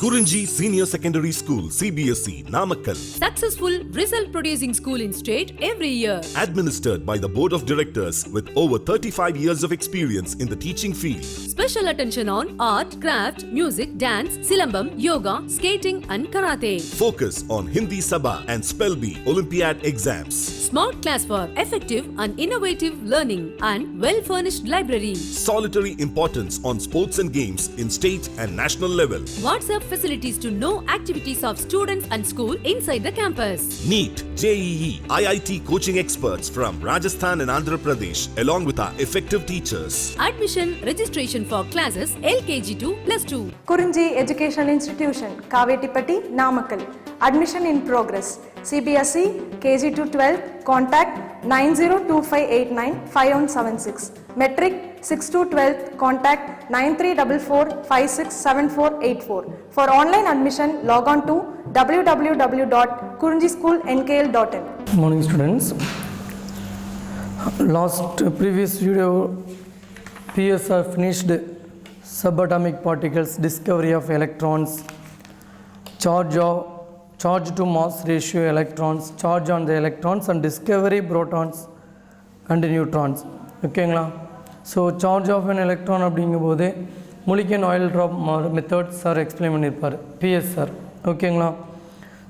Kurinji Senior Secondary School, CBSE, Namakkal. Successful result producing school in state every year. Administered by the Board of Directors with over 35 years of experience in the teaching field. Special attention on art, craft, music, dance, silambam, yoga, skating and karate. Focus on Hindi Sabha and Spell Bee Olympiad exams. Smart class for effective and innovative learning and well-furnished library. Solitary importance on sports and games in state and national level. WhatsApp facilities to know activities of students and school inside the campus. NEET, JEE, IIT coaching experts from Rajasthan and Andhra Pradesh along with our effective teachers. Admission registration for classes LKG to +2. Kurinji Educational Institution, Kavetipatti, Namakkal. Admission in progress. CBSE, KG to 12, contact 9025895176. Metric 6 to 12, contact 9344567484. For online admission, log on to www.kurinjischoolnkl.in. Morning students. Previous video, PSR finished subatomic particles, discovery of electrons, charge to mass ratio electrons, charge on the electrons and discovery protons and neutrons. ஓகேங்களா? So charge of an electron அப்படிங்கும்போது Mulliken oil drop method sir explain பண்ணியிருப்பார் PS sir. ஓகேங்களா?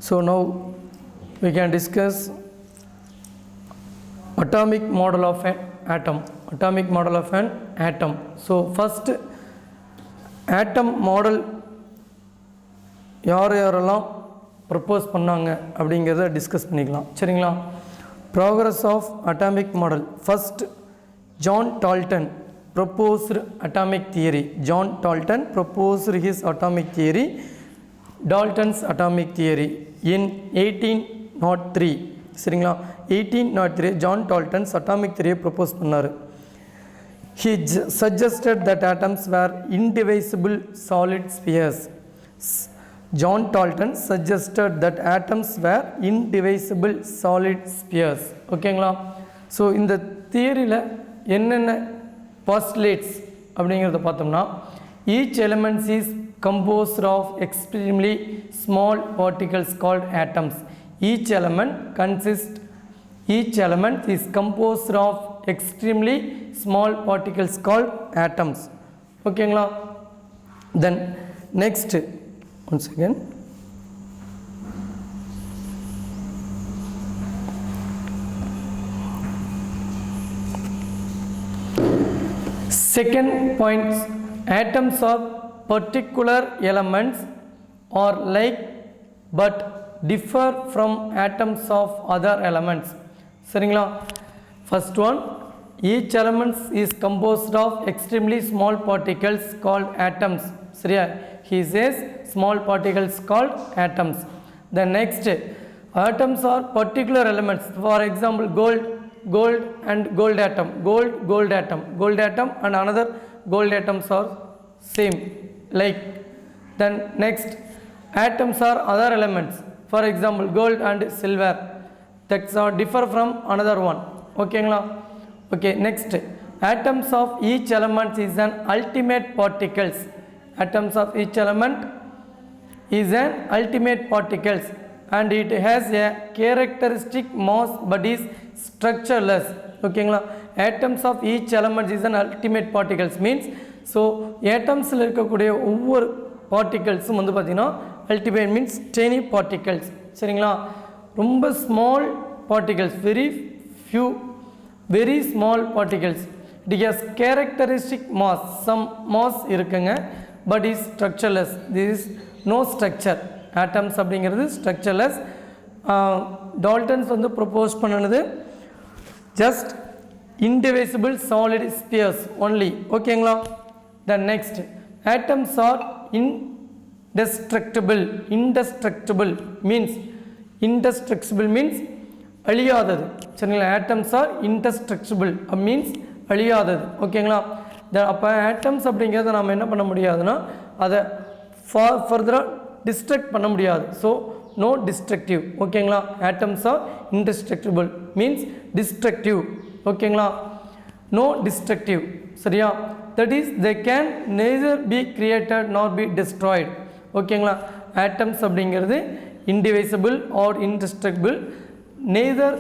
So now we can discuss atomic model of an atom. Atomic model of an atom. So first atom model யாரெல்லாம் propose பண்ணாங்க அப்படிங்கிறத discuss பண்ணிக்கலாம். சரிங்களா? Progress of atomic model. First John Dalton proposed atomic theory. John Dalton proposed his atomic theory, Dalton's atomic theory in 1803. சரிங்களா? 1803 John Dalton's atomic theory propose பண்ணாரு. He suggested that atoms were indivisible solid spheres. John Dalton suggested that atoms were indivisible solid spheres. ஓகேங்களா? So இந்த தியரியில் என்னென்ன postulates அப்படிங்கிறத பார்த்தோம்னா, each element is composed of extremely small particles called atoms. Each element is composed of extremely small particles called atoms. ஓகேங்களா? Then next, once again, second point, atoms are particular elements or like but differ from atoms of other elements. சரிங்களா? First one, each element is composed of extremely small particles called atoms. சரியா? He says small particles called atoms. The next, atoms are particular elements. For example, gold and gold atom, gold atom and another gold atoms are same like. Then next, atoms are other elements. For example, gold and silver, that are differ from another one. ஓகேங்களா? Okay, next, atoms of each element is an ultimate particles. Atoms of each element is an ultimate particles and it has a characteristic mass but is structureless. ஓகேங்களா? atoms of each element is an ultimate particles means, so atomsல இருக்கக்கூடிய ஒவ்வொரு particlesம் வந்து பார்த்தீங்கன்னா ultimate means tiny particles. சரிங்களா? ரொம்ப small particles, very small particles. It has characteristic mass, some mass இருக்குங்க, but is structureless. There is no structure. Atoms அப்படிங்கிறது structureless. Dalton's வந்து propose பண்ணினது just indivisible solid spheres only. ஓகேங்களா? The next, atoms are indestructible means அழியாதது. சரிங்களா? atoms are indestructible means அழியாதது. ஓகேங்களா? அப்போ ஆட்டம்ஸ் அப்படிங்கிறத நம்ம என்ன பண்ண முடியாதுன்னா அதை ஃபர்தராக டிஸ்ட்ரக்ட் பண்ண முடியாது. So no destructive. ஓகேங்களா? atoms are indestructible means destructive. ஓகேங்களா? no destructive. சரியா? that is they can neither be created nor be destroyed. ஓகேங்களா. ஆட்டம்ஸ் அப்படிங்கிறது indivisible or indestructible, neither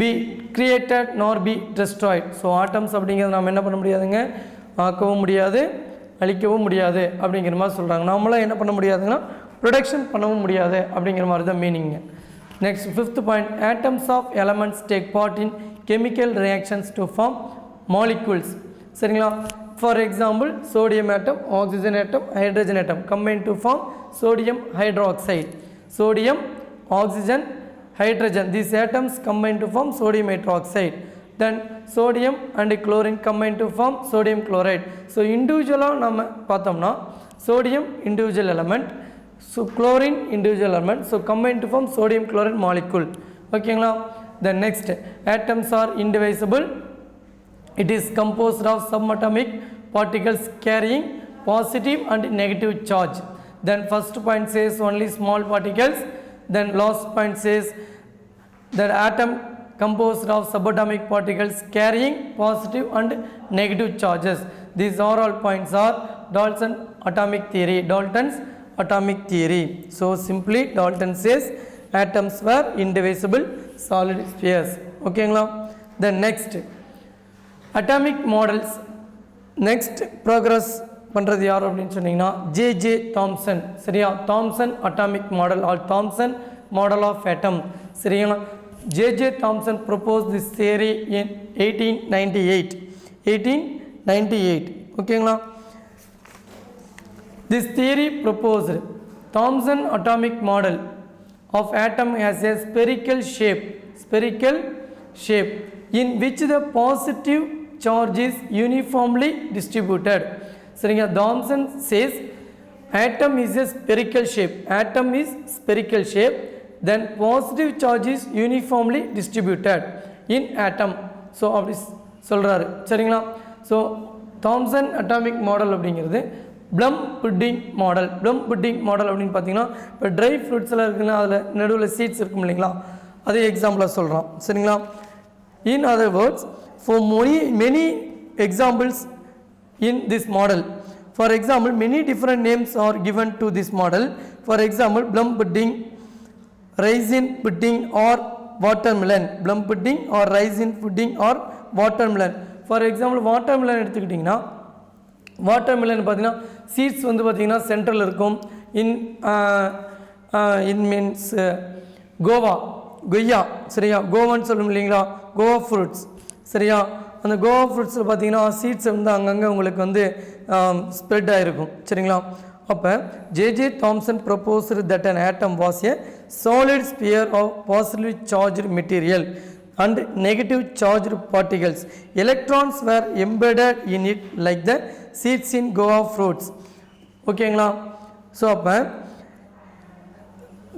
be created nor be destroyed. So atoms அப்படிங்கிறது நம்ம என்ன பண்ண முடியாதுங்க, ஆக்கவும் முடியாது அழிக்கவும் முடியாது அப்படிங்கிற மாதிரி சொல்கிறாங்க. நம்மளாம் என்ன பண்ண முடியாதுங்கன்னா ப்ரொடக்ஷன் பண்ணவும் முடியாது அப்படிங்கிற மாதிரி தான் மீனிங்க. Next 5th point, atoms of elements take part in chemical reactions to form molecules. சரிங்களா. For example sodium atom, oxygen atom, hydrogen atom combine to form sodium hydroxide. Sodium, oxygen, hydrogen, these atoms combine to form sodium hydroxide. Then sodium and chlorine combine to form sodium chloride. So individually நம்ம பார்த்தோம்னா sodium individual element, so chlorine individual element, so combine to form sodium chloride molecule. ஓகேங்களா. Then next, atoms are indivisible. It is composed of subatomic particles carrying positive and negative charge. Then first point says only small particles. Then last point says that atom composed of subatomic particles carrying positive and negative charges. These are all points are Dalton's atomic theory. Dalton's atomic theory. So simply Dalton says atoms were indivisible solid spheres. Okay, then next, atomic models. Next progress பண்ணுறது யார் அப்படின்னு சொன்னீங்கன்னா J Thomson. சரியா. Thomson atomic model or Thomson model of atom. சரிங்களா. J Thomson propose this theory in 1898. ஓகேங்களா. This theory proposed Thomson atomic model of atom has a spherical shape in which the positive charge is uniformly distributed. சரிங்க. Thomson says atom is a spherical shape, then positive charge is uniformly distributed in atom. So அப்படி சொல்கிறாரு. சரிங்களா. So Thomson atomic model அப்படிங்கிறது plum pudding model. Plum pudding model அப்படின்னு பார்த்தீங்கன்னா இப்போ try ஃப்ரூட்ஸ்லாம் இருக்குன்னா அதில் நடுவில் சீட்ஸ் இருக்கும் இல்லைங்களா, அதே எக்ஸாம்பிளாக சொல்கிறோம். சரிங்களா. In other words, for many examples in this model, for example many different names are given to this model. For example plum pudding, raisin pudding or watermelon. Plum pudding or raisin pudding or watermelon. For example watermelon எடுத்துக்கிட்டிங்கன்னா watermelon பார்த்தீங்கன்னா seeds வந்து பார்த்திங்கன்னா central இருக்கும். இன் means கொய்யா. சரியா. கோவான்னு சொல்லும் இல்லைங்களா, Goa fruits. சரியா. அந்த கோவா ஃப்ரூட்ஸில் பார்த்தீங்கன்னா சீட்ஸ் வந்து அங்கங்கே உங்களுக்கு வந்து ஸ்ப்ரெட் ஆகிருக்கும். சரிங்களா. அப்போ J Thomson proposed that an atom was a solid sphere of positively charged material and negative charged particles. Electrons were embedded in it like the seeds in guava fruits. ஓகேங்களா. So அப்போ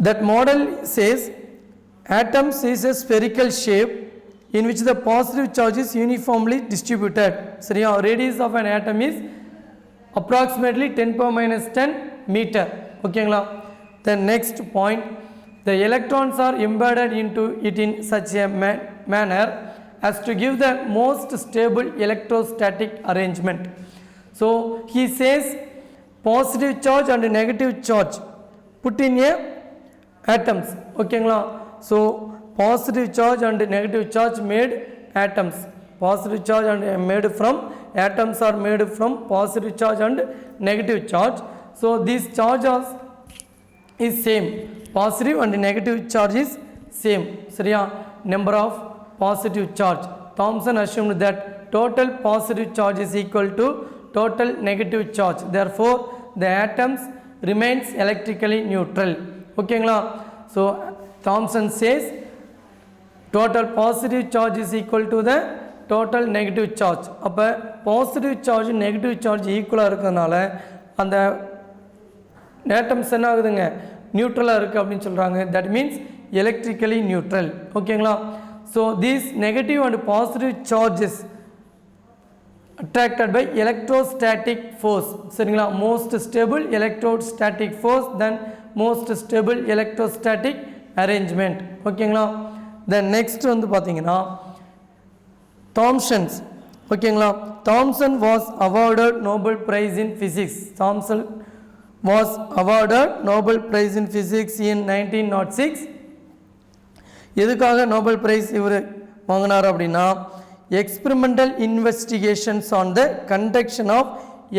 that model says atoms is a spherical shape in which the positive charge is uniformly distributed. சரியா. radius of an atom is approximately 10⁻⁻10 meter. ஓகேங்களா. The next point, the electrons are embedded into it in such a manner as to give the most stable electrostatic arrangement. So he says positive charge and negative charge put in a atoms. ஓகேங்களா. So positive charge and negative charge made atoms. Positive charge and made from atoms are made from positive charge and negative charge. So these charges is same. Positive and negative charge is same. சரியா. Number of positive charge. Thomson assumed that total positive charge is equal to total negative charge. Therefore the atoms remains electrically neutral. ஓகேங்களா. So Thomson says total positive charge is equal to the total negative charge. அப்போ positive charge negative charge ஈக்குவலாக இருக்கிறதுனால அந்த atoms என்ன ஆகுதுங்க, நியூட்ரலாக இருக்குது அப்படின்னு சொல்கிறாங்க. That means electrically neutral. ஓகேங்களா. So these negative and positive charges attracted by electrostatic force. சரிங்களா. most stable electrostatic force then most stable electrostatic arrangement. ஓகேங்களா. then next வந்து பார்த்தீங்கன்னா தாம்சன்ஸ். ஓகேங்களா. Thomson was awarded Nobel Prize in Physics. Thomson was awarded Nobel Prize in Physics in 1906. எதுக்காக Nobel prize இவர் வாங்கினார் அப்படின்னா experimental investigations on the conduction of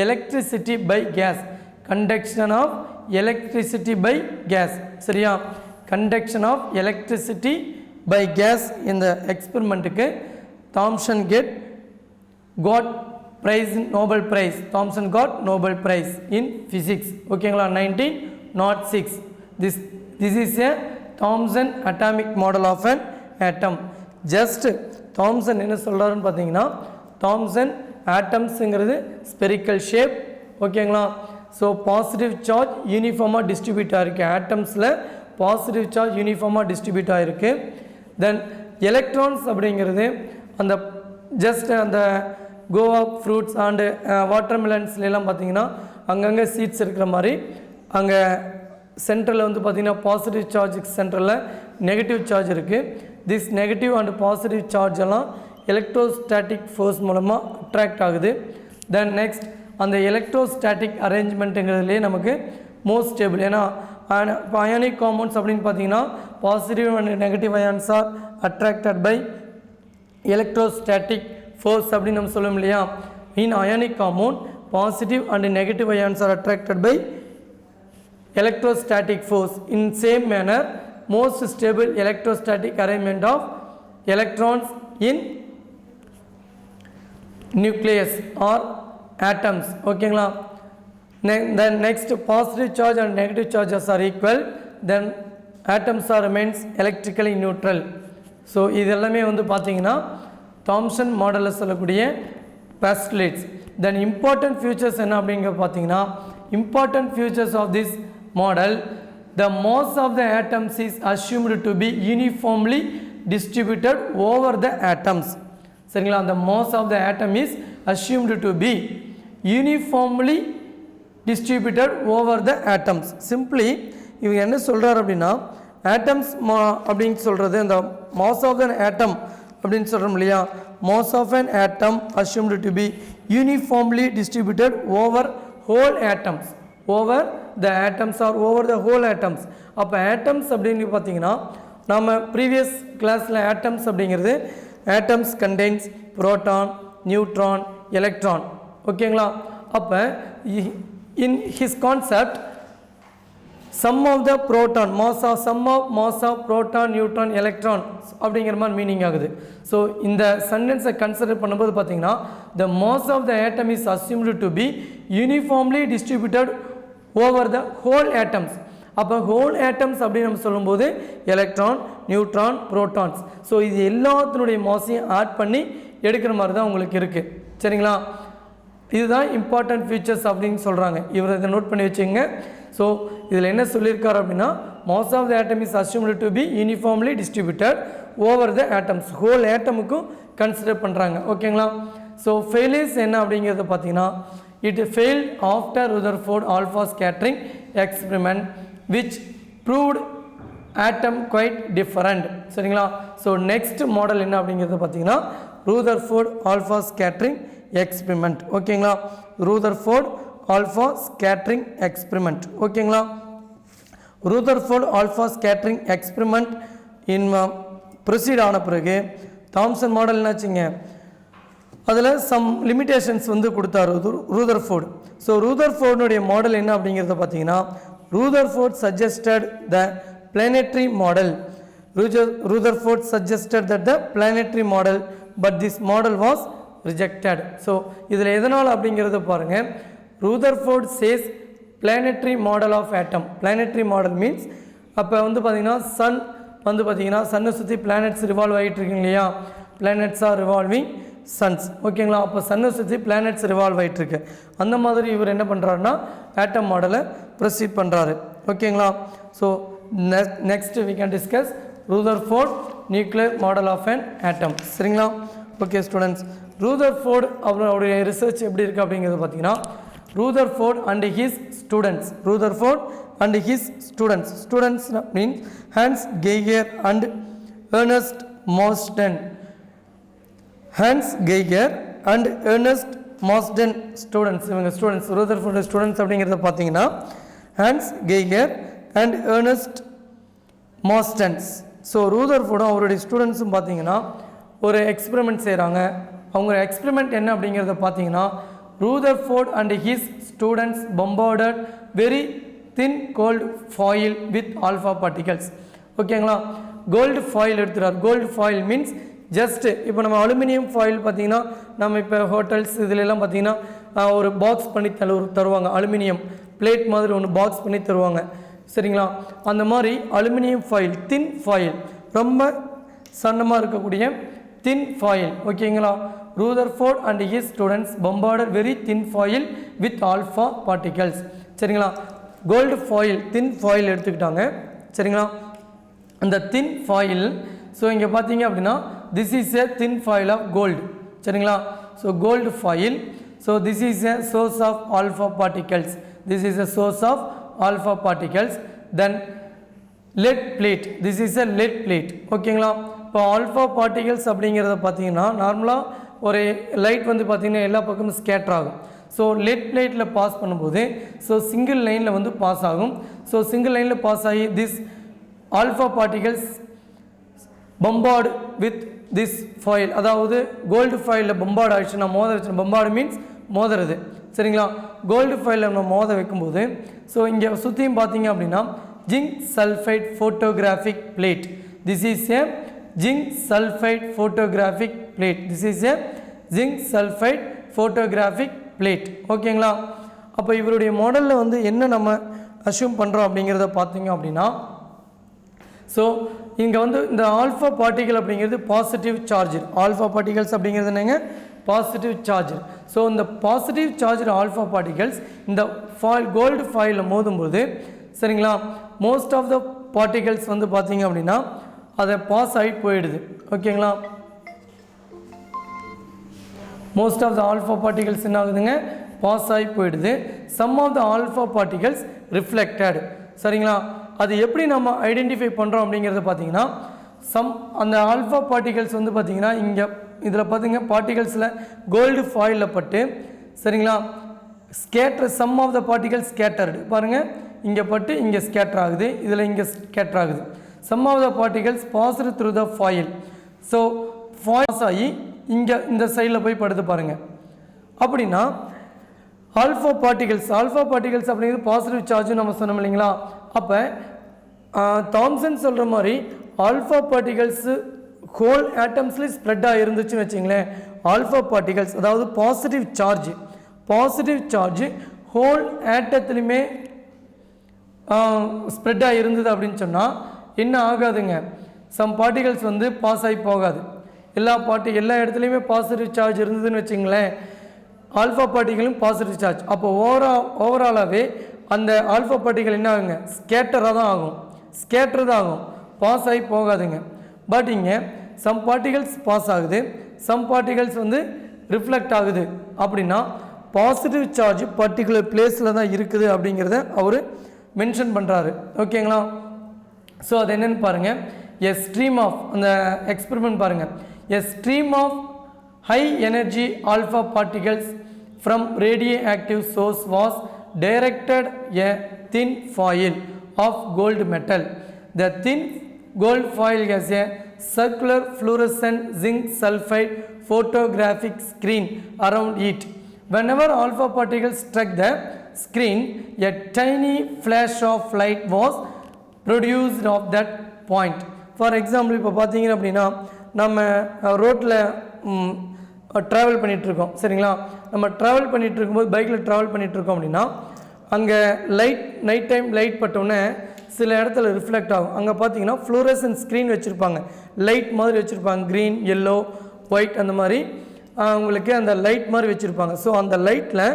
electricity by gas. Conduction of electricity by gas, சரியா? Conduction of electricity by gas இந்த எக்ஸ்பெரிமெண்ட்டுக்கு Thomson got prize in Nobel Prize. Thomson got Nobel Prize in Physics. ஓகேங்களா? 1906. This is a Thomson atomic model of an atom. Just Thomson என்ன சொல்றாருன்னு பார்த்தீங்கன்னா Thomson atoms-ங்கிறது spherical shape. ஓகேங்களா? So positive charge யூனிஃபார்மாக distribute ஆகிருக்கு. ஆட்டம்ஸில் positive charge யூனிஃபார்மாக distribute ஆகிருக்கு. தென் electrons அப்படிங்கிறது அந்த just அந்த கோவா ஃப்ரூட்ஸ் அண்டு வாட்டர்மெலன்ஸ்லாம் பார்த்தீங்கன்னா அங்கங்கே சீட்ஸ் இருக்கிற மாதிரி அங்கே சென்டரில் வந்து பார்த்திங்கன்னா பாசிட்டிவ் சார்ஜுக்கு சென்டரில் நெகட்டிவ் சார்ஜ் இருக்குது. This negative and positive charge எல்லாம் எலக்ட்ரோஸ்டாட்டிக் ஃபோர்ஸ் மூலமாக அட்ராக்ட் ஆகுது. தென் நெக்ஸ்ட் அந்த எலக்ட்ரோஸ்டாட்டிக் அரேஞ்ச்மெண்ட்டுங்கிறதுலேயே நமக்கு மோஸ்ட் ஸ்டேபிள். ஏன்னா இப்போ அயானிக் காம்பவுண்ட்ஸ் அப்படின்னு பார்த்தீங்கன்னா positive and negative ions are attracted by electrostatic force அப்படின்னு நம்ம சொல்லுவோம் இல்லையா? In ionic compound positive and negative ions are attracted by electrostatic force. In same manner, most stable electrostatic arrangement of electrons in nucleus or atoms. ஓகேங்களா? Then next, positive charge and negative charges are equal. Then atoms are remains electrically neutral. So இது எல்லாமே வந்து பார்த்தீங்கன்னா Thomson மாடலில் சொல்லக்கூடிய postulates. Then important features என்ன அப்படிங்கிற பார்த்தீங்கன்னா important features of this model, the mass of the atoms is assumed to be uniformly distributed over the atoms. சரிங்களா? the mass of the atom is assumed to be uniformly distributed over the atoms. simply இவங்க என்ன சொல்றாரு அப்படின்னா atoms அப்படின்னு சொல்றது அந்த mass of an atom அப்படின்னு சொல்றோம் இல்லையா? mass of an atom assumed to be uniformly distributed over whole atoms. over the atoms or over the whole atoms. அப்போ atoms அப்படின்னு பார்த்தீங்கன்னா நம்ம ப்ரீவியஸ் கிளாஸில் atoms அப்படிங்கிறது atoms contains proton, neutron, electron. ஓகேங்களா? அப்போ in his concept sum of the proton sum of mass of proton, neutron, electron அப்படிங்கிற மாதிரி மீனிங் ஆகுது. ஸோ இந்த சென்டென்ஸை கன்சிடர் பண்ணும்போது பார்த்தீங்கன்னா the mass of the atom is assumed to be uniformly distributed over the whole atoms. அப்போ whole atoms அப்படின்னு நம்ம சொல்லும்போது எலக்ட்ரான், நியூட்ரான், ப்ரோட்டான்ஸ். ஸோ இது எல்லாத்தினுடைய மாஸையும் ஆட் பண்ணி எடுக்கிற மாதிரி தான் உங்களுக்கு இருக்குது. சரிங்களா? இதுதான் இம்பார்ட்டன்ட் ஃபீச்சர்ஸ் அப்படின்னு சொல்கிறாங்க. இவர் இதை நோட் பண்ணி வச்சுங்க. ஸோ இதில் என்ன சொல்லியிருக்காரு அப்படின்னா mass of the atom is assumed to be uniformly distributed over the atoms. whole ஆட்டமுக்கும் கன்சிடர் பண்ணுறாங்க. ஓகேங்களா? ஸோ ஃபெயிலியர்ஸ் என்ன அப்படிங்கிறத பார்த்தீங்கன்னா it failed after Rutherford alpha scattering experiment which proved atom quite different. சரிங்களா? ஸோ நெக்ஸ்ட் மாடல் என்ன அப்படிங்கிறத பார்த்தீங்கன்னா Rutherford alpha scattering experiment. ஓகேங்களா? Rutherford alpha scattering experiment. ஓகேங்களா? Rutherford alpha scattering experiment in proceed ஆன பிறகு தாம்சன் மாடல் என்னாச்சுங்க அதில் சம் லிமிட்டேஷன்ஸ் வந்து கொடுத்தாரு ரூதர்ஃபோர்டு. ஸோ ரூதர்ஃபோர்டுடைய மாடல் என்ன அப்படிங்கிறத பார்த்தீங்கன்னா Rutherford suggested the planetary model. Rutherford suggested that the planetary model, but this model was rejected. So இதில் எதனால் அப்படிங்கிறத பாருங்கள். Rutherford says planetary model of atom. planetary model means அப்போ வந்து பார்த்திங்கன்னா சன் வந்து பார்த்திங்கன்னா சன்னை சுற்றி பிளானட்ஸ் ரிவால்வ் ஆகிட்டு இருக்குங்க இல்லையா? Planets R revolving sons. ஓகேங்களா? அப்போ சன்னை சுற்றி பிளானட்ஸ் ரிவால்வ் ஆகிட்டுருக்கு. அந்த மாதிரி இவர் என்ன பண்ணுறாருன்னா ஆட்டம் மாடலை ப்ரொசீட் பண்ணுறாரு. ஓகேங்களா? So next we can discuss Rutherford nuclear model of an atom. சரிங்களா? ஓகே ஸ்டூடெண்ட்ஸ், Rutherford அவருடைய ரிசர்ச் எப்படி இருக்குது அப்படிங்கிறது பார்த்தீங்கன்னா Rutherford and his students. Rutherford and his students. Students means Hans Geiger and Ernest Marsden. Hans Geiger and Ernest Marsden students. இவங்க students Rutherford students அப்படிங்கிறத பார்த்தீங்கன்னா Hans Geiger and Ernest Marsdens. So ரூதர்ஃபோர்டும் அவருடைய ஸ்டூடெண்ட்ஸும் பார்த்தீங்கன்னா ஒரு எக்ஸ்பெரிமெண்ட் செய்கிறாங்க. அவங்க எக்ஸ்பெரிமெண்ட் என்ன அப்படிங்கிறத பார்த்தீங்கன்னா, Rutherford and his students bombarded very thin gold foil with alpha particles. ஓகேங்களா, கோல்டு ஃபாயில் எடுத்துகிறார். கோல்டு ஃபாயில் மீன்ஸ் ஜஸ்ட்டு இப்போ நம்ம அலுமினியம் ஃபாயில் பார்த்திங்கன்னா நம்ம இப்போ ஹோட்டல்ஸ் இதிலெல்லாம் பார்த்திங்கன்னா ஒரு பாக்ஸ் பண்ணி தருவாங்க. அலுமினியம் பிளேட் மாதிரி ஒன்று பாக்ஸ் பண்ணி தருவாங்க. சரிங்களா, அந்த மாதிரி அலுமினியம் ஃபாயில் தின் ஃபாயில், ரொம்ப சன்னமாக இருக்கக்கூடிய தின் ஃபாயில். ஓகேங்களா, Rutherford and his students bombarded very thin foil with alpha particles. சரிங்களா, கோல்டு ஃபாயில் தின் ஃபாயில் எடுத்துக்கிட்டாங்க. சரிங்களா, அந்த தின் ஃபாயில், ஸோ இங்கே பார்த்தீங்க அப்படின்னா this is a thin foil of gold. சரிங்களா, so gold foil, so this is a source of alpha particles. This is a source of alpha particles. Then lead plate, this is a lead plate. ஓகேங்களா, இப்போ alpha particles அப்படிங்கிறத பார்த்தீங்கன்னா நார்மலாக ஒரு light வந்து பார்த்திங்கன்னா எல்லா பக்கமும் ஸ்கேட்டர் ஆகும். ஸோ லெட் பிளேட்டில் பாஸ் பண்ணும்போது ஸோ சிங்கிள் லைனில் வந்து பாஸ் ஆகும். ஸோ சிங்கிள் லைனில் பாஸ் ஆகி this alpha particles bombard with this foil, அதாவது கோல்டு ஃபாயிலில் பம்பார்டு ஆகிடுச்சு. நான் மோத வச்சு, பம்பார்டு மீன்ஸ் மோதுறது. சரிங்களா, கோல்டு ஃபாயிலில் நம்ம மோத வைக்கும்போது ஸோ இங்கே சுற்றியும் பார்த்தீங்க அப்படின்னா zinc sulphide photographic plate. This is a zinc sulphide photographic plate. This is a zinc sulphide photographic plate. ஓகேங்களா, அப்போ இவருடைய மாடலில் வந்து என்ன நம்ம அஷ்யூம் பண்ணுறோம் அப்படிங்கிறத பார்த்தீங்க அப்படின்னா, ஸோ இங்கே வந்து இந்த ஆல்ஃபா பார்ட்டிகல் அப்படிங்கிறது பாசிட்டிவ் சார்ஜ். ஆல்ஃபா பார்ட்டிகல்ஸ் அப்படிங்கிறது என்னங்க, பாசிட்டிவ் சார்ஜ். ஸோ இந்த பாசிட்டிவ் சார்ஜ் ஆல்ஃபா பார்ட்டிகல்ஸ் இந்த கோல்டு ஃபாயிலில் மோதும்போது சரிங்களா, மோஸ்ட் ஆஃப் த பார்ட்டிகல்ஸ் வந்து பார்த்தீங்க அப்படின்னா அதை பாஸ் ஆகி போயிடுது. ஓகேங்களா, most of the alpha particles என்ன ஆகுதுங்க, பாஸ் ஆகி போயிடுது. Some of the alpha particles reflected. சரிங்களா, அது எப்படி நம்ம ஐடென்டிஃபை பண்ணுறோம் அப்படிங்கிறத பார்த்தீங்கன்னா, அந்த ஆல்ஃபா பார்ட்டிகல்ஸ் வந்து பார்த்தீங்கன்னா இங்கே இதில் பார்த்தீங்க பார்ட்டிகல்ஸில் கோல்டு ஃபாயிலில் பட்டு சரிங்களா scatter, some of the particles scattered பாருங்கள், இங்கே பட்டு இங்கே ஸ்கேட்டர் ஆகுது, இதில் இங்கே ஸ்கேட்டர் ஆகுது. Some of the particles passed through the foil. So pass ஆகி இங்கே இந்த சைடில் போய் படுத்து பாருங்கள். அப்படின்னா ஆல்ஃபா பார்ட்டிகல்ஸ் அப்படிங்கிறது பாசிட்டிவ் சார்ஜும் நம்ம சொன்னோம் இல்லைங்களா. அப்போ தாம்சன் சொல்கிற மாதிரி ஆல்ஃபா பார்ட்டிகல்ஸு ஹோல் ஆட்டம்ஸ்லேயும் ஸ்ப்ரெட்டாக இருந்துச்சுன்னு வச்சிங்களேன். ஆல்ஃபா பார்ட்டிகல்ஸ் அதாவது பாசிட்டிவ் சார்ஜ் ஹோல் ஆட்டத்துலேயுமே ஸ்ப்ரெட்டாக இருந்தது அப்படின்னு சொன்னால் என்ன ஆகாதுங்க, சம் பார்ட்டிகல்ஸ் வந்து பாஸ் ஆகி போகாது. எல்லா இடத்துலையுமே பாசிட்டிவ் சார்ஜ் இருந்ததுன்னு வச்சிங்களேன், ஆல்ஃபா பார்ட்டிகளும் பாசிட்டிவ் சார்ஜ். அப்போ ஓவராலாகவே அந்த ஆல்ஃபா பார்ட்டிகள் என்ன ஆகுங்க, ஸ்கேட்டராக தான் ஆகும், பாஸ் ஆகி போகாதுங்க. பட் இங்கே சம் பார்ட்டிகல்ஸ் பாஸ் ஆகுது, சம் பார்ட்டிகல்ஸ் வந்து ரிஃப்ளெக்ட் ஆகுது. அப்படின்னா பாசிட்டிவ் சார்ஜ் பர்டிகுலர் பிளேஸில் தான் இருக்குது அப்படிங்கிறத அவர் மென்ஷன் பண்ணுறாரு. ஓகேங்களா, ஸோ அது என்னென்னு பாருங்கள். எ ஸ்ட்ரீம் ஆஃப், அந்த எக்ஸ்பெரிமெண்ட் பாருங்கள். A stream of high energy alpha particles from radioactive source was directed a thin foil of gold metal. The thin gold foil has a circular fluorescent zinc sulfide photographic screen around it. Whenever alpha particles struck the screen, a tiny flash of light was produced of that point. For example, இப்போ பார்த்தீங்க அப்படின்னா நம்ம ரோட்டில் travel பண்ணிகிட்ருக்கோம் சரிங்களா. நம்ம travel பண்ணிகிட்டு இருக்கும்போது பைக்கில் ட்ராவல் பண்ணிகிட்ருக்கோம் அப்படின்னா அங்கே நைட் டைம் லைட் பட்டோன்னே சில இடத்துல ரிஃப்ளெக்ட் ஆகும். அங்கே பார்த்தீங்கன்னா ஃப்ளூரசன்ட் ஸ்க்ரீன் வச்சுருப்பாங்க, லைட் மாதிரி வச்சுருப்பாங்க, க்ரீன், எல்லோ, ஒயிட் அந்த மாதிரி உங்களுக்கு அந்த லைட் மாதிரி வச்சுருப்பாங்க. ஸோ அந்த லைட்டில்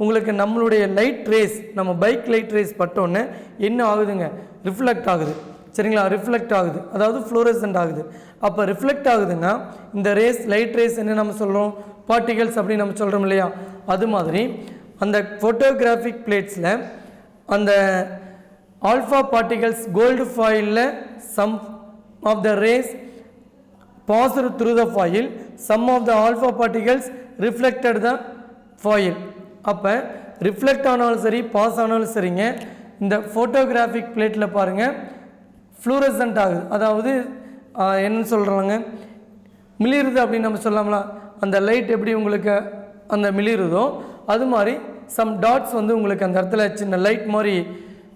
உங்களுக்கு நம்மளுடைய லைட் ரேஸ், நம்ம பைக் லைட் ரேஸ் பட்டோன்னே என்ன ஆகுதுங்க, ரிஃப்ளெக்ட் ஆகுது சரிங்களா. ரிஃப்ளெக்ட் ஆகுது, அதாவது ஃப்ளூரசன்ட் ஆகுது. அப்போ ரிஃப்ளெக்ட் ஆகுதுன்னா இந்த ரேஸ், லைட் ரேஸ் என்ன நம்ம சொல்கிறோம், பார்ட்டிகல்ஸ் அப்படின்னு நம்ம சொல்கிறோம் இல்லையா. அது மாதிரி அந்த ஃபோட்டோகிராஃபிக் பிளேட்ஸில் அந்த ஆல்ஃபா பார்ட்டிகல்ஸ் கோல்டு ஃபாயிலில் some of the rays passed through the foil, some of the alpha particles reflected the foil. அப்போ ரிஃப்ளெக்ட் ஆனாலும் சரி, பாஸ் ஆனாலும் சரிங்க, இந்த ஃபோட்டோகிராஃபிக் பிளேட்டில் பாருங்கள் ஃப்ளூரசன்ட் ஆகுது, அதாவது என்னன்னு சொல்கிறாங்க, மிளிருது அப்படின்னு நம்ம சொல்லலாம்ல, அந்த லைட் எப்படி உங்களுக்கு அந்த மிளிருதோ அது மாதிரி சம் டாட்ஸ் வந்து உங்களுக்கு அந்த இடத்துல சின்ன லைட் மாதிரி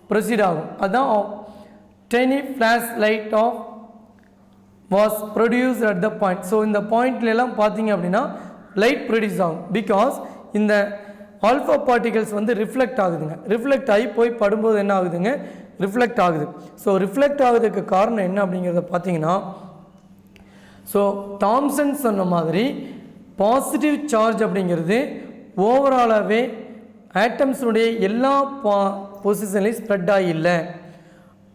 ப்ரொசீட் ஆகும். அதுதான் tiny flash light of was produced at the point. So இந்த பாயிண்ட்லாம் பார்த்தீங்க அப்படின்னா லைட் ப்ரொடியூஸ் ஆகும். பிகாஸ் இந்த ஆல்ஃபா பார்ட்டிகல்ஸ் வந்து ரிஃப்ளெக்ட் ஆகுதுங்க. ரிஃப்ளெக்ட் ஆகி போய் படும்போது என்ன ஆகுதுங்க, ரிஃப்ளெக்ட் ஆகுது. ஸோ ரிஃப்ளெக்ட் ஆகுதுக்கு காரணம் என்ன அப்படிங்கிறத பார்த்தீங்கன்னா, ஸோ தாம்சன் சொன்ன மாதிரி பாசிட்டிவ் சார்ஜ் அப்படிங்கிறது ஓவராலாகவே ஆட்டம்ஸுடைய எல்லா பொசிஷன்லையும் ஸ்ப்ரெட் ஆகி இல்லை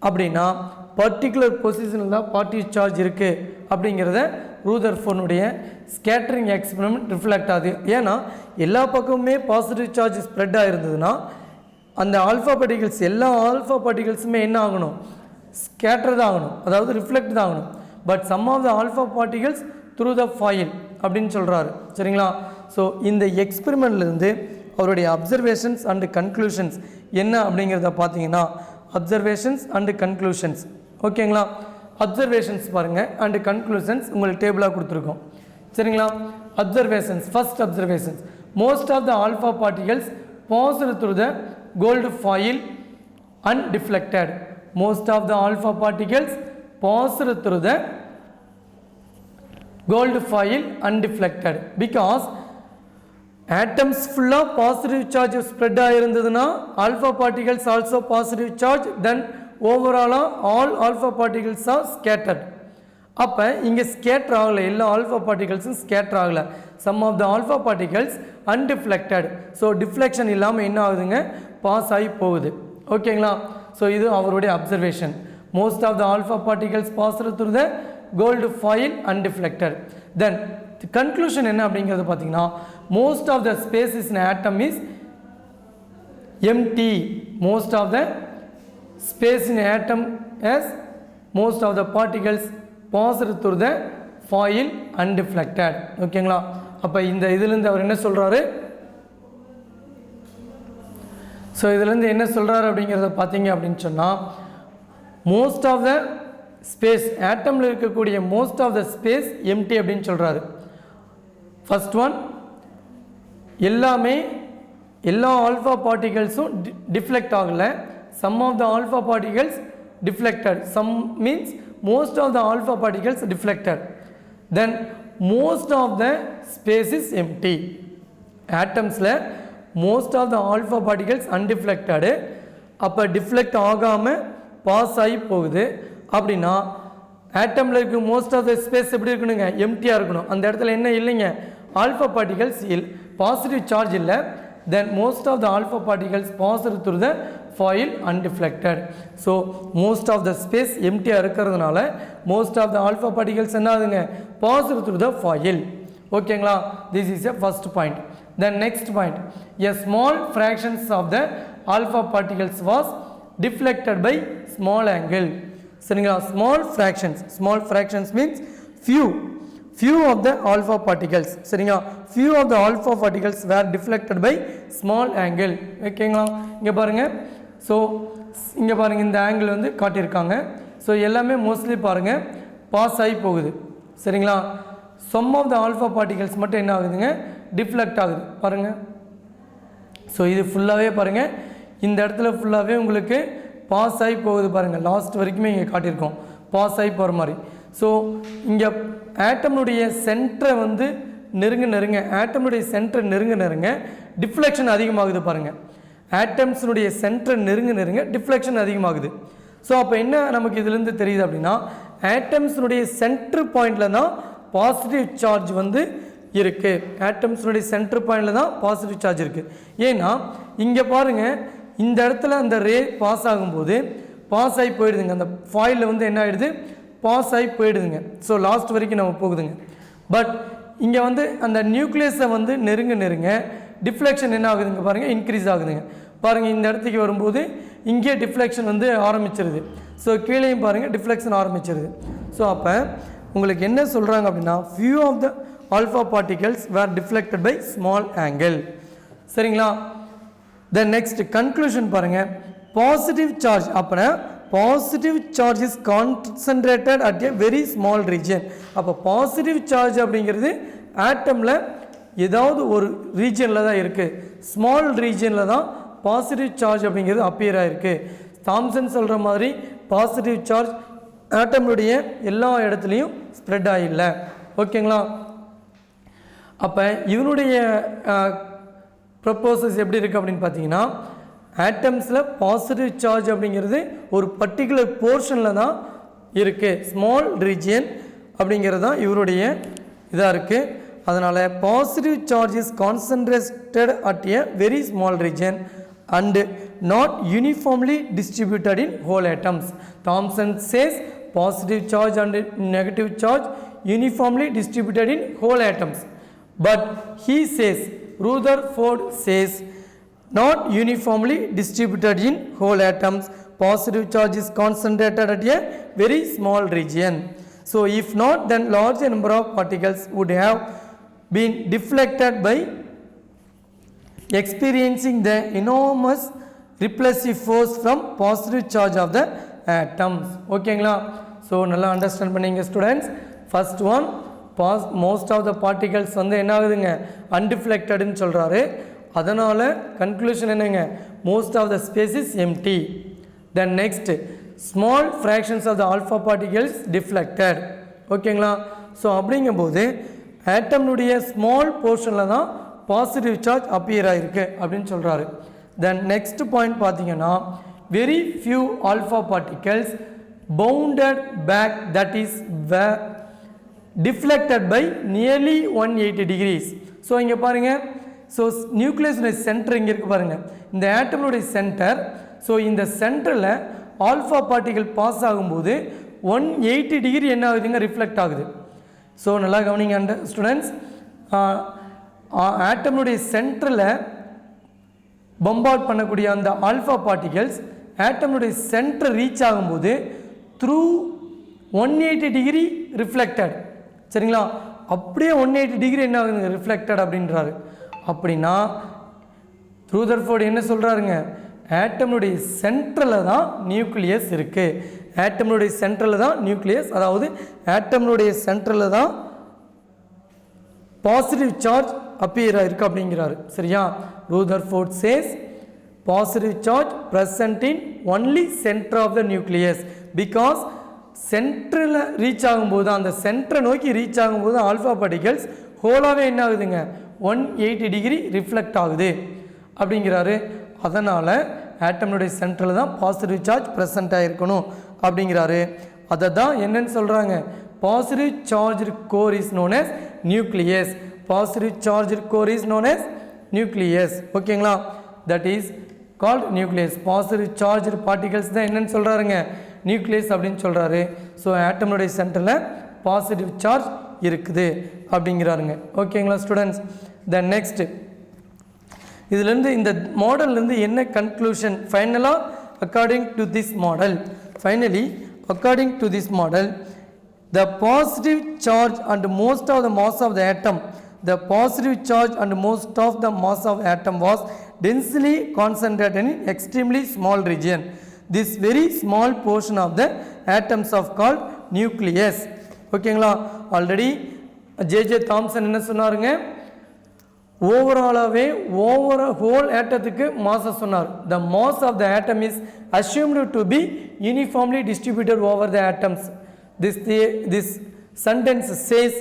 அப்படின்னா பர்டிகுலர் பொசிஷனில் தான் பாசிட்டிவ் சார்ஜ் இருக்குது அப்படிங்கிறத ரூதர்ஃபோர்டுடைய ஸ்கேட்டரிங் எக்ஸ்பெரிமெண்ட் ரிஃப்ளெக்ட் ஆகுது. ஏன்னா எல்லா பக்கமுமே பாசிட்டிவ் சார்ஜ் ஸ்ப்ரெட் ஆகிருந்ததுன்னா அந்த ஆல்ஃபா பார்ட்டிகல்ஸ் எல்லா ஆல்ஃபா பார்ட்டிகல்ஸுமே என்ன ஆகணும், ஸ்கேட்டர் தான் ஆகணும், அதாவது ரிஃப்ளெக்ட் தான் ஆகணும். But some of the alpha particles through the foil அப்படின்னு சொல்கிறாரு. சரிங்களா? ஸோ இந்த எக்ஸ்பெரிமெண்ட்லேருந்து அவருடைய அப்சர்வேஷன்ஸ் அண்டு கன்க்ளூஷன்ஸ் என்ன அப்படிங்கிறத பார்த்தீங்கன்னா, அப்சர்வேஷன்ஸ் அண்டு கன்க்ளூஷன்ஸ். ஓகேங்களா? அப்சர்வேஷன்ஸ் பாருங்கள் அண்டு கன்க்ளூஷன்ஸ் உங்களுக்கு டேபிளாக கொடுத்துருக்கோம். சரிங்களா? Observations, first observations, most of the alpha particles passed through the gold foil undeflected. Most of the alpha particles passed through the gold foil undeflected because atoms full of positive charge spread ஆயிருந்ததுன்னா alpha particles also positive charge, then overall all alpha particles are scattered. அப்போ இங்கே scatter ஆகலை, எல்லா alpha பார்ட்டிகல்ஸும் scatter ஆகலை. Some of the alpha particles undeflected. So deflection இல்லாமல் என்ன ஆகுதுங்க, pass ஆகி போகுது. ஓகேங்களா? ஸோ இது அவருடைய observation. Most of the alpha particles pass through the gold foil undeflected. Then conclusion என்ன அப்படிங்கிறது பார்த்தீங்கன்னா, most of the space in atom is empty. Most of the space in atom as most of the particles passed through the foil undeflected. ஓகேங்களா? அப்போ இந்த இதிலேருந்து அவர் என்ன சொல்கிறாரு, so இதுலேருந்து என்ன சொல்கிறாரு அப்படிங்கிறத பார்த்தீங்க அப்படின்னு சொன்னால், மோஸ்ட் ஆஃப் த ஸ்பேஸ் ஆட்டமில் இருக்கக்கூடிய most of the space empty அப்படின்னு சொல்கிறாரு. ஃபர்ஸ்ட் ஒன், எல்லா ஆல்ஃபா பார்ட்டிகல்ஸும் டிஃப்ளெக்ட் ஆகலை. Some of the alpha particles deflected. Some means most of the alpha particles deflected. Then most of the space is empty. Atoms la most of the alpha particles undeflected. அப்போ deflect ஆகாமல் pass ஆகி போகுது. அப்படின்னா ஆட்டமில் இருக்க most of the space எப்படி இருக்கணுங்க, எம்டியாக இருக்கணும். அந்த இடத்துல என்ன இல்லைங்க, ஆல்ஃபா பார்ட்டிகல்ஸ் பாசிட்டிவ் சார்ஜ் இல்லை. Then most of the alpha particles pass through the foil undeflected. So most of the space எம்டியாக இருக்கிறதுனால most of the alpha particles என்ன ஆகுதுங்க, pass through the foil. ஓகேங்களா? this is a first point. Then next point, a small fractions of the alpha particles was deflected by small angle. சரிங்களா? small fractions means few of the alpha particles. சரிங்களா? few of the alpha particles were deflected by small angle. ஓகேங்களா? இங்கே பாருங்கள். So இங்கே பாருங்கள், இந்த angle வந்து காட்டியிருக்காங்க. ஸோ எல்லாமே மோஸ்ட்லி பாருங்கள் பாஸ் ஆகி போகுது. சரிங்களா? Some of the alpha particles மட்டும் என்ன ஆகுதுங்க, டிஃப்ளெக்ட் ஆகுது. பாருங்கள். ஸோ இது ஃபுல்லாகவே பாருங்கள், இந்த இடத்துல ஃபுல்லாகவே உங்களுக்கு பாஸ் ஆகி போகுது. பாருங்கள், லாஸ்ட் வரைக்குமே இங்கே காட்டியிருக்கோம் பாஸ் ஆகி போகிற மாதிரி. ஸோ இங்கே ஆட்டமுடைய சென்டரை வந்து நெருங்க ஆட்டமுடைய சென்டரை நெருங்க டிஃப்ளெக்ஷன் அதிகமாகுது. பாருங்கள், ஆட்டம்ஸுடைய சென்டரை நெருங்க டிஃப்ளெக்ஷன் அதிகமாகுது. ஸோ அப்போ என்ன நமக்கு இதுலேருந்து தெரியுது அப்படின்னா, ஆட்டம்ஸுடைய சென்டர் பாயிண்டில் தான் பாசிட்டிவ் சார்ஜ் வந்து இருக்குது. ஆட்டம்ஸுடைய சென்டர் பாயிண்டில் தான் பாசிட்டிவ் சார்ஜ் இருக்குது. ஏன்னா இங்கே பாருங்கள், இந்த இடத்துல அந்த ரே பாஸ் ஆகும்போது பாஸ் ஆகி போயிடுதுங்க. அந்த ஃபாயிலில் வந்து என்ன ஆகிடுது, பாஸ் ஆகி போயிடுதுங்க. ஸோ லாஸ்ட் வரைக்கும் நம்ம போகுதுங்க. பட் இங்கே வந்து அந்த நியூக்ளியஸை வந்து நெருங்க டிஃப்ளெக்ஷன் என்ன ஆகுதுங்க பாருங்கள், இன்க்ரீஸ் ஆகுதுங்க. பாருங்கள், இந்த இடத்துக்கு வரும்போது இங்கே டிஃப்ளெக்ஷன் வந்து ஆரம்பிச்சிருது. ஸோ கீழேயும் பாருங்கள் டிஃப்ளெக்ஷன் ஆரம்பிச்சிருது. ஸோ அப்போ உங்களுக்கு என்ன சொல்கிறாங்க அப்படின்னா, few of the alpha particles were deflected by small angle. சரிங்களா? The next conclusion பாருங்கள், பாசிட்டிவ் சார்ஜ் அப்போனா positive charge is concentrated at a very small region. அப்போ பாசிட்டிவ் சார்ஜ் அப்படிங்கிறது ஆட்டமில் ஏதாவது ஒரு ரீஜனில் தான் இருக்குது, ஸ்மால் ரீஜனில் தான் பாசிட்டிவ் சார்ஜ் அப்படிங்கிறது அப்பியர் ஆகிருக்கு. தாம்சன் சொல்கிற மாதிரி பாசிட்டிவ் சார்ஜ் ஆட்டமுடைய எல்லா இடத்துலையும் ஸ்ப்ரெட் ஆகிடல. ஓகேங்களா? அப்போ இவனுடைய ப்ரப்போசஸ் எப்படி இருக்குது அப்படின்னு பார்த்தீங்கன்னா, ஆட்டம்ஸில் பாசிட்டிவ் சார்ஜ் அப்படிங்கிறது ஒரு பர்டிகுலர் போர்ஷனில் தான் இருக்குது, ஸ்மால் ரீஜியன் அப்படிங்கிறது தான் இவருடைய இதாக இருக்குது. அதனால் positive charge is concentrated at a very small region and not uniformly distributed in whole atoms. Thomson says positive charge and negative charge uniformly distributed in whole atoms. But he says, Rutherford says, not uniformly distributed in whole atoms. Positive charge is concentrated at a very small region. So if not, then larger number of particles would have been deflected by experiencing the enormous repulsive force from positive charge of the atoms. ஓகேங்களா? So நல்லா understand பண்ணிங்க students. First one most of the particles வந்து என்ன ஆகுதுங்க, அன்டிஃப்ளெக்டட்னு சொல்கிறாரு. அதனால் conclusion என்னங்க, most of the space is empty. Then next small fractions of the alpha particles deflected. ஓகேங்களா? ஸோ அப்படிங்கும்போது ஆட்டம்னுடைய ஸ்மால் போர்ஷனில் தான் பாசிட்டிவ் சார்ஜ் அப்பியர் ஆகிருக்கு அப்படின்னு சொல்கிறாரு. தென் நெக்ஸ்ட் பாயிண்ட் பார்த்தீங்கன்னா, very few alpha particles bounded back that is deflected by nearly 180 degrees. So இங்கே பாருங்கள், ஸோ நியூக்ளியஸுடைய சென்டர் இங்கே இருக்குது பாருங்கள், இந்த ஆட்டம்னுடைய சென்டர். ஸோ இந்த சென்டரில் ஆல்ஃபா பார்ட்டிகல் பாஸ் ஆகும்போது 180 டிகிரி என்ன ஆகுதுங்க, ரிஃப்ளெக்ட் ஆகுது. ஸோ நல்லா கவனிங்க ஸ்டூடெண்ட்ஸ். ஆட்டமுடைய சென்டரில் பம்பார்ட் பண்ணக்கூடிய அந்த ஆல்ஃபா பார்ட்டிகல்ஸ் ஆட்டமுடைய சென்டர் ரீச் ஆகும்போது த்ரூ 180 டிகிரி ரிஃப்ளெக்டட். சரிங்களா? அப்படியே 180 டிகிரி என்ன ஆகுதுங்க, ரிஃப்ளெக்டட் அப்படின்றாரு. அப்படின்னா ரூதர்ஃபோர்டு என்ன சொல்கிறாருங்க, ஆட்டமுடைய சென்டரில் தான் நியூக்ளியஸ் இருக்குது. ஆட்டமுடைய சென்டரில் தான் நியூக்ளியஸ், அதாவது ஆட்டமுடைய சென்டரில் தான் பாசிட்டிவ் சார்ஜ் அப்பியர் ஆகிருக்கு அப்படிங்கிறாரு. சரியா? Rutherford says positive charge present in only center of the nucleus because சென்டரில் ரீச் ஆகும்போது, அந்த சென்டரை நோக்கி ரீச் ஆகும்போது ஆல்ஃபா பார்ட்டிகல்ஸ் ஹோலாகவே என்ன ஆகுதுங்க, 180 டிகிரி ரிஃப்ளெக்ட் ஆகுது அப்படிங்கிறாரு. அதனால் ஆட்டமுடைய சென்டரில் தான் பாசிட்டிவ் சார்ஜ் ப்ரெசண்ட் ஆகிருக்கணும் அப்படிங்கிறாரு. அதை தான் என்னன்னு சொல்கிறாங்க, positive charge core is known as nucleus. Positive charge core is known as nucleus. ஓகேங்களா? That is called nucleus. Positive charge particles தான் என்னன்னு சொல்கிறாருங்க, நியூக்ளியஸ் அப்படின்னு சொல்கிறாரு. ஸோ ஆட்டமுடைய சென்டரில் பாசிட்டிவ் சார்ஜ் இருக்குது அப்படிங்கிறாருங்க. ஓகேங்களா ஸ்டூடெண்ட்ஸ்? தென் நெக்ஸ்ட் இதுலேருந்து இந்த மாடல்லேருந்து என்ன கன்க்ளூஷன் ஃபைனலாக according to this model, finally according to this model, the positive charge and most of the mass of the atom, the positive charge and most of the mass of atom was densely concentrated in extremely small region. This very small portion of the atoms of called nucleus. ஓகேங்களா? Already J Thomson என்ன சொன்னாருங்க, ஓவராலாகவே whole ஆட்டத்துக்கு மாஸை சொன்னார். The mass of the atom is assumed to be uniformly distributed over the atoms. This sentence says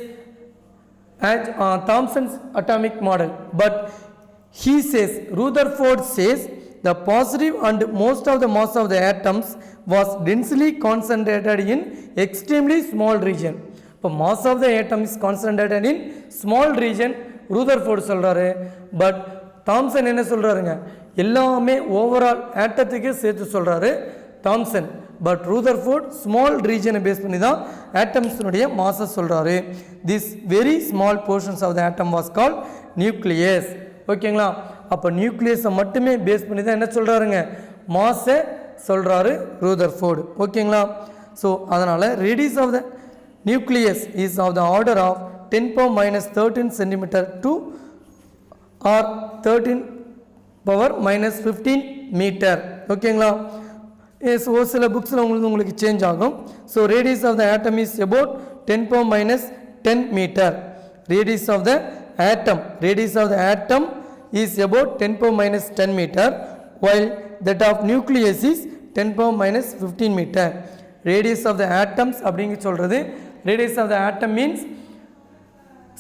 as Thomson's atomic model, but he says, Rutherford says, the positive and most of the mass of the atoms was densely concentrated in extremely small region. இப்போ mass of the atom is concentrated in small region Rutherford சொல்கிறாரு. But Thomson என்ன சொல்கிறாருங்க, எல்லாமே overall ஆட்டத்துக்கு சேர்த்து சொல்கிறாரு தாம்சன். But Rutherford small ரீஜனை பேஸ் பண்ணி தான் ஆட்டம்ஸினுடைய மாஸை சொல்கிறாரு. This very small portions of the atom was called nucleus. ஓகேங்களா? அப்போ நியூக்ளியஸை மட்டுமே பேஸ் பண்ணி தான் என்ன சொல்கிறாருங்க, மாஸை சொல்கிறாரு ரூதர்ஃபோர்டு. ஓகேங்களா? ஸோ அதனால் radius of the nucleus is of the order of 10⁻⁻13 centimeter to or 13 power minus 15 metre. ஓகேங்களா? எஸ், ஒரு சில புக்ஸில் உங்களுக்கு சேஞ்ச் ஆகும். So radius of the atom is about 10 power minus 10 metre. Radius of the atom is about 10 power minus 10 metre, while that of nucleus is 10 power minus 15 meter. Radius of the atoms அப்படிங்க சொல்கிறது, radius of the atom means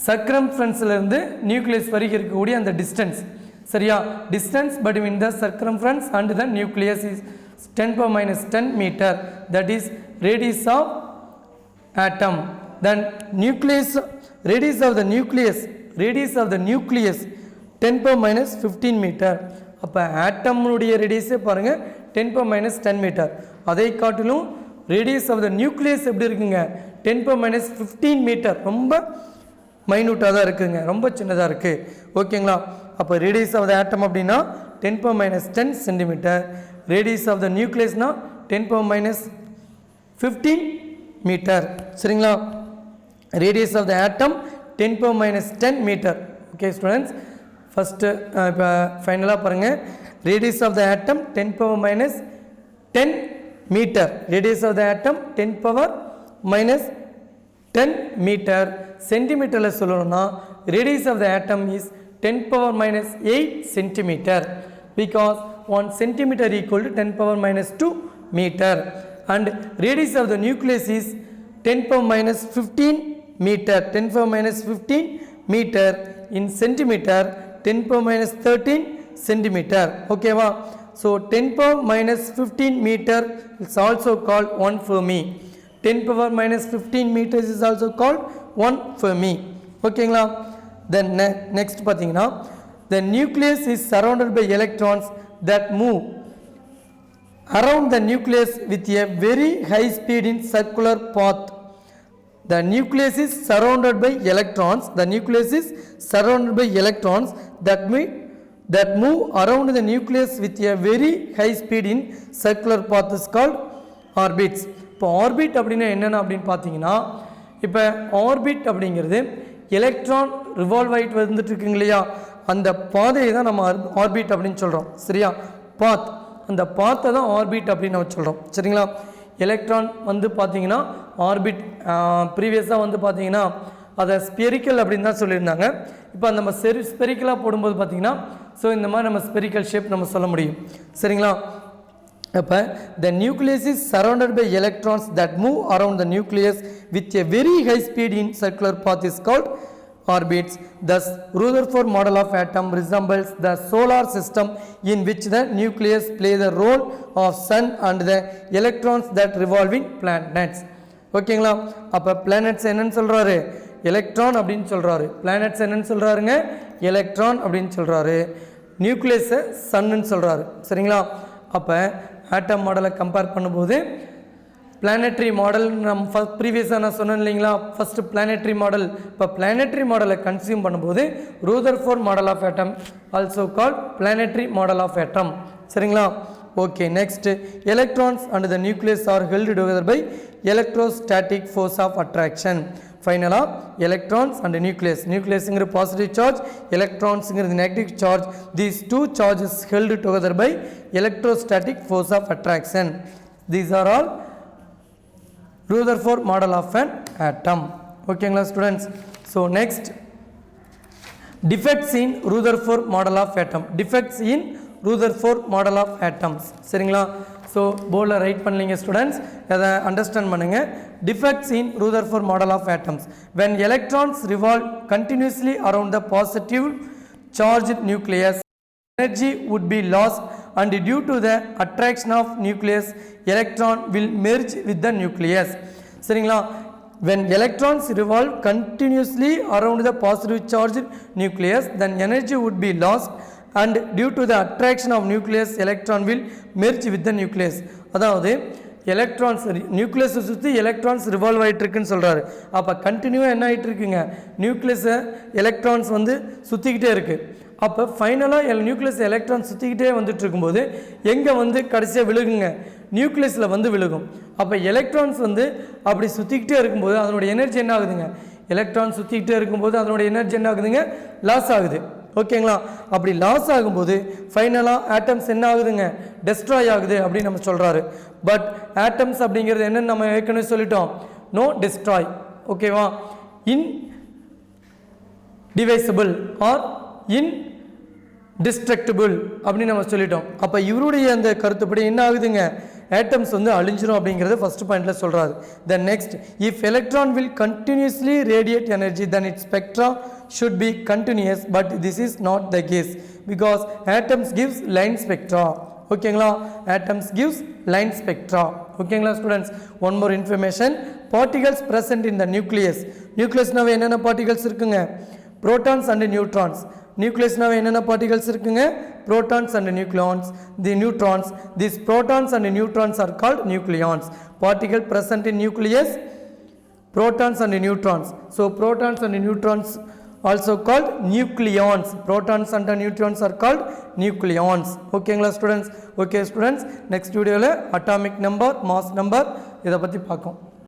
circumferenceல இருந்து nucleus வரைக்கும் இருக்கக்கூடிய அந்த distance. சரியா? distance between the circumference and the nucleus is 10 power minus 10 meter. That is radius of atom. Then radius of the nucleus 10 power minus 15 meter. அப்போ ஆட்டம்னுடைய ரேடியஸே பாருங்கள் 10 power minus 10 metre. அதை காட்டிலும் radius of the nucleus எப்படி இருக்குங்க? 10 power minus 15 metre. ரொம்ப மைனூட்டாக தான் இருக்குதுங்க, ரொம்ப சின்னதாக இருக்குது. ஓகேங்களா? அப்போ ரேடியஸ் ஆஃப் த ஆட்டம் அப்படின்னா 10 power minus 10 centimetre. Radius of the நியூக்ளியஸ்னா 10 power minus 15 மீட்டர். சரிங்களா? Radius of the atom 10 power minus 10 metre. Okay students, first இப்போ ஃபைனலாக பாருங்கள். Radius of the atom 10 power minus 10 metre. Radius of the atom 10 power minus 10 metre. சென்டிமீட்டரில் சொல்லணும்னா radius of the atom is 10 power minus 8 centimetre, because 1 centimeter equal to 10 power minus 2 metre. And radius of the nucleus is 10 power minus 15 metre. 10 power minus 15 metre in centimeter 10 power minus 13 centimeter. ஓகேவா? So 10 power minus 15 meter is also called 1 Fermi. 10 power minus 15 meters is also called 1 Fermi. ஓகேங்களா? Then next பார்த்தீங்கன்னா, the nucleus is surrounded by electrons that move around the nucleus with a very high speed in circular path. The nucleus is surrounded by electrons. The nucleus is surrounded by electrons that move around the nucleus with a very high speed in circular path is called orbits. இப்போ orbit அப்படின்னா என்னென்ன அப்படின்னு பார்த்தீங்கன்னா, இப்போ orbit அப்படிங்கிறது electron revolve ஆகிட்டு வந்துட்டு இருக்குங்க இல்லையா, அந்த பாதையை தான் நம்ம ஆர்பிட் அப்படின்னு சொல்கிறோம். சரியா? பாத், அந்த பாத்தை தான் ஆர்பிட் அப்படின்னு நம்ம சொல்கிறோம். சரிங்களா? எலக்ட்ரான் வந்து பார்த்தீங்கன்னா ஆர்பிட் ப்ரீவியஸாக வந்து பார்த்தீங்கன்னா அதை ஸ்பெரிக்கல் அப்படின்னு தான் சொல்லியிருந்தாங்க. இப்போ நம்ம ஸ்பெரிக்கலாக போடும்போது பார்த்தீங்கன்னா ஸோ இந்த மாதிரி நம்ம ஸ்பெரிக்கல் ஷேப் நம்ம சொல்ல முடியும். சரிங்களா? அப்போ the nucleus is surrounded by electrons that move around the nucleus with a very high speed in circular path is called orbits. Thus Rutherford model of atom resembles the solar system in which the nucleus play the role of sun and the electrons that revolve in planets. ஓகேங்களா? அப்போ planets என்னன்னு சொல்கிறாரு? Electron அப்படின்னு சொல்கிறாரு. Planets என்னன்னு சொல்கிறாருங்க? Electron அப்படின்னு சொல்கிறாரு. நியூக்ளியஸை சன்னு சொல்கிறாரு. சரிங்களா? அப்போ ஆட்டம் மாடலை கம்பேர் பண்ணும்போது பிளானட்ரி மாடல் நம்ம ப்ரீவியஸாக நான் சொன்னேன் இல்லைங்களா, ஃபஸ்ட்டு பிளானட்ரி மாடல். இப்போ பிளானட்ரி மாடலை கன்சியூம் பண்ணும்போது Rutherford model of atom also called planetary model of atom. சரிங்களா? Okay, next electrons and the nucleus are held together by electrostatic force of attraction. ஃபைனலாக எலக்ட்ரான்ஸ் அண்ட் நியூக்ளியஸுங்கிற positive charge, எலக்ட்ரான்ஸுங்கிறது negative charge. These two charges held together by electrostatic force of attraction. These are all Rutherford model of an atom. ஓகேங்களா students? So next defects in Rutherford model of atom. Defects in Rutherford model of atoms. சரிங்களா? So போர்டில் right பண்ணலீங்க students, அதை understand பண்ணுங்கள். Defects in Rutherford model of atoms. When electrons revolve continuously around the positive charged nucleus, energy would be lost, and due to the attraction of nucleus, electron will merge with the nucleus. சரிங்களா? when electrons revolve continuously around the positive charged nucleus, then energy would be lost, and due to the attraction of nucleus, electron will merge with the nucleus. அதாவது electrons நியூக்ளியஸை சுற்றி electrons revolve ஆகிட்டு இருக்குன்னு சொல்கிறாரு. அப்போ கண்டினியூவாக என்ன ஆகிட்டு இருக்குங்க? நியூக்ளியஸை எலக்ட்ரான்ஸ் வந்து சுற்றிக்கிட்டே இருக்குது. அப்போ ஃபைனலாக நியூக்ளியஸ் எலக்ட்ரான் சுற்றிக்கிட்டே வந்துட்டு இருக்கும்போது எங்கே வந்து கடைசியாக விழுகுங்க? நியூக்ளியஸில் வந்து விழுகும். அப்போ எலக்ட்ரான்ஸ் வந்து அப்படி சுற்றிக்கிட்டே இருக்கும்போது அதனுடைய எனர்ஜி என்ன ஆகுதுங்க? எலக்ட்ரான் சுற்றிக்கிட்டே இருக்கும்போது அதனுடைய எனர்ஜி என்ன ஆகுதுங்க? லாஸ் ஆகுது. ஓகேங்களா. அப்படி லாஸ் ஆகும்போது ஃபைனலாக ஆட்டம்ஸ் என்ன ஆகுதுங்க, டெஸ்ட்ராய் ஆகுது அப்படின்னு நம்ம சொல்கிறாரு. பட் ஆட்டம்ஸ் அப்படிங்கிறது என்னன்னு நம்ம ஏற்கனவே சொல்லிட்டோம், நோ டெஸ்ட்ராய். ஓகேவா, இன் டிவைசபிள் ஆர் இன் டிஸ்ட்ரக்டபிள் அப்படின்னு நம்ம சொல்லிட்டோம். அப்போ இவருடைய அந்த கருத்துப்படி என்ன ஆகுதுங்க, ஆட்டம்ஸ் வந்து அழிஞ்சிரும் அப்படிங்கிறது ஃபர்ஸ்ட் பாயிண்ட்ல சொல்றாரு. Then next, if electron will continuously radiate energy then it's spectra should be continuous, but this is not the case because atoms gives line spectra. ஓகேங்களா, atoms gives line spectra. ஓகேங்களா students, one more information, particles present in the nucleus. நியூக்ளியஸ்னாவே என்னென்ன particles இருக்குங்க, protons and neutrons. நியூக்ளியஸ்னாவே என்னென்ன particles இருக்குங்க, protons and nucleons. The neutrons, these protons and neutrons are called nucleons. Particle present in nucleus, protons and neutrons. So protons and neutrons also called nucleons. Protons and neutrons are called nucleons. ஓகேங்களா students. Okay students, next வீடியோவில் atomic number, mass number இதை பற்றி பார்ப்போம்.